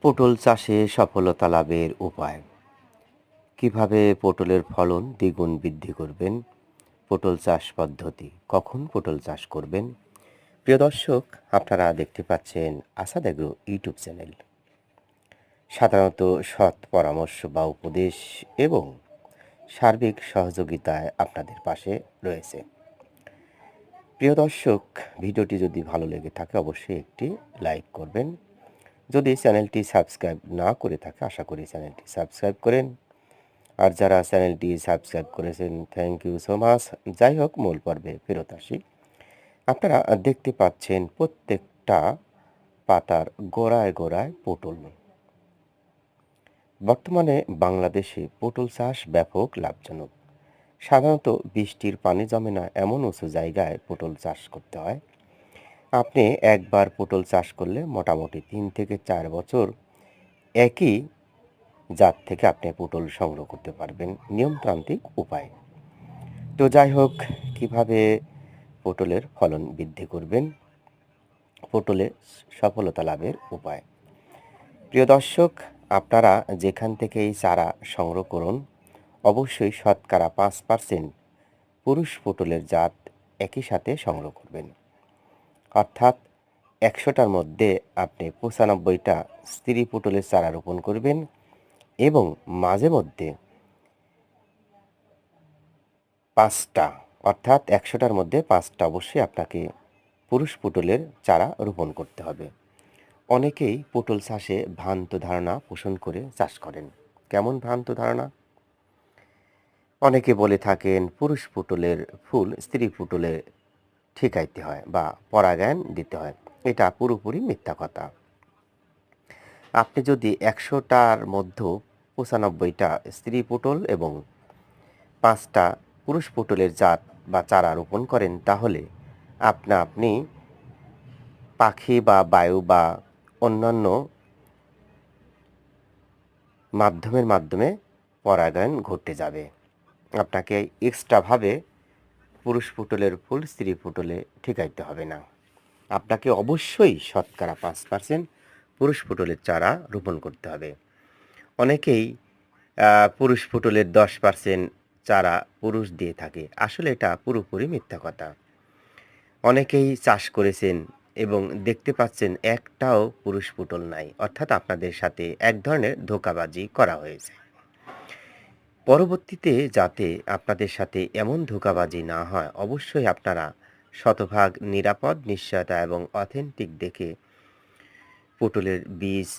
পটল চাষে সফলতা লাভের উপায়। কিভাবে পটলের ফলন দ্বিগুণ বৃদ্ধি করবেন? পটল চাষ পদ্ধতি। কখন পটল চাষ করবেন? প্রিয় দর্শক, আপনারা দেখতে পাচ্ছেন আসাদ এগ্রো ইউটিউব চ্যানেল। সাধারণত সৎ পরামর্শ বা উপদেশ এবং সার্বিক সহযোগিতায় আপনাদের পাশে রয়েছে। প্রিয় দর্শক, ভিডিওটি যদি ভালো লেগে থাকে অবশ্যই একটি লাইক করবেন। যদি চ্যানেলটি সাবস্ক্রাইব না করে থাকে আশা করি চ্যানেলটি সাবস্ক্রাইব করেন। আর যারা চ্যানেলটি সাবস্ক্রাইব করেছেন থ্যাংক ইউ সো মাচ। যাই হোক, মূল পর্বে ফেরত আসি। আপনারা দেখতে পাচ্ছেন প্রত্যেকটা পাতার গোড়ায় গোড়ায় পটল। বর্তমানে বাংলাদেশে পটল চাষ ব্যাপক লাভজনক। সাধারণত বৃষ্টির পানি জমে না এমন উঁচু জায়গায় পটল চাষ করতে হয়। আপনি একবার পটল চাষ করলে মোটামুটি 3 থেকে 4 বছর একই জাত থেকে আপনি পটল সংগ্রহ করতে পারবেন নিয়মতান্ত্রিক উপায়। তো যাই হোক, কিভাবে পটলের ফলন বৃদ্ধি করবেন? পটলে সফলতা লাভের উপায়। প্রিয় দর্শক, আপনারা যেখান থেকে এই চারা সংগ্রহ করুন অবশ্যই শতকরা 5% পুরুষ পটলের জাত একই সাথে সংগ্রহ করবেন। অর্থাৎ 100টার মধ্যে আপনি 95টা স্ত্রী পটলের চারা রোপণ করবেন এবং মাঝে মধ্যে 5টা, অর্থাৎ 100টার মধ্যে 5টা অবশ্যই আপনাকে পুরুষ পটলের চারা রোপণ করতে হবে। অনেকেই পটল চাষে ভ্রান্ত ধারণা পোষণ করে চাষ করেন। কেমন ভ্রান্ত ধারণা? অনেকে বলে থাকেন পুরুষ পটলের ফুল স্ত্রী পটলে ঠেকাইতে হয় বা পরাগায়ন দিতে হয়। এটা পুরোপুরি মিথ্যা কথা। আপনি যদি 100টার মধ্যে 95টা স্ত্রী পটল এবং 5টা পুরুষ পটলের জাত বা চারা রোপণ করেন তাহলে আপনি পাখি বা বায়ু বা অন্যান্য মাধ্যমে পরাগায়ন ঘটে যাবে। আপনাকে এক্সট্রাভাবে পুরুষ পটলের ফুল স্ত্রী পটলে ঠেকাইতে হবে না। আপনাকে অবশ্যই শতকরা 5% পুরুষ পটলের চারা রোপণ করতে হবে। অনেকেই পুরুষ পটলের 10% চারা পুরুষ দিয়ে থাকে। আসলে এটা পুরোপুরি মিথ্যা কথা। অনেকেই চাষ করেছেন এবং দেখতে পাচ্ছেন একটাও পুরুষ পটল নাই। অর্থাৎ আপনাদের সাথে এক ধরনের ধোঁকাবাজি করা হয়েছে। পরবর্তীতে যাতে আপনাদের সাথে এমন ধোঁকাবাজি না হয় অবশ্যই আপনারা শতভাগ নিরাপদ, নিশ্চয়তা এবং অথেন্টিক দেখে পটলের বীজ